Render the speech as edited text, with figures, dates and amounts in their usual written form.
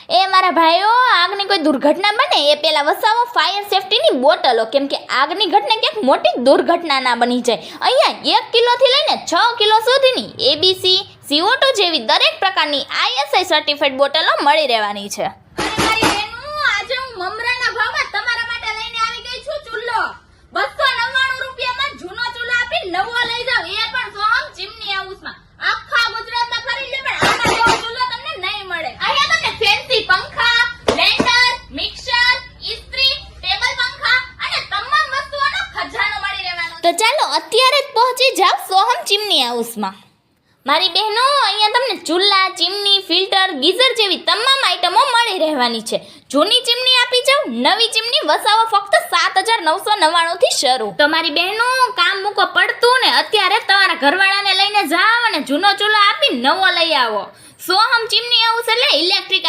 એ મારા ભાઈઓ, આગની કોઈ દુર્ઘટના બને એ પહેલાં વસાવો ફાયર સેફટીની બોટલો, કેમ કે આગની ઘટના ક્યાંક મોટી દુર્ઘટના ના બની જાય. અહીંયા 1 કિલોથી લઈને 6 કિલો સુધીની એબીસી, CO2 જેવી દરેક પ્રકારની ISI સર્ટિફાઈડ બોટલો મળી રહેવાની છે. આજે હું મમરાના ભાવમાં તમારા માટે લઈને આવી ગઈ છું ચૂલ્લો. 299 રૂપિયામાં જૂનો ચૂલો આપી નવો લઈ જાવ, એ પણ સોહમ ચીમની હાઉસમાં. આખા ગુજરાતમાં ખરીદ લે પણ આના જેવો ચૂલો તમને નહીં મળે. અહીંયા તમને ફેન્સી પંખા, બ્લેન્ડર, મિક્સર, ઇસ્ત્રી, ટેબલ પંખા અને તમામ વસ્તુઓનો ખજાનો મળી રહેવાનો છે. તો ચાલો અત્યારે જ પહોંચી જાવ સોહમ ચીમની હાઉસમાં. મારી બહેનો, અહીંયા તમને ચૂલા, ચીમની, ફિલ્ટર, ગીઝર જેવી તમામ આઇટમો મળી રહેવાની છે. જૂની ચીમની આપી જાવ, નવી ચીમની વસાવો ફક્ત 7,999 થી શરૂ. તો મારી બહેનો, કામ મૂકો પડતું ને અત્યારે તમારા ઘરવાળાને લઈને જાઓ અને જૂનો ચૂલો આપી નવો લઈ આવો. સોહમ ચીમની હાઉસ એટલે ઇલેક્ટ્રિક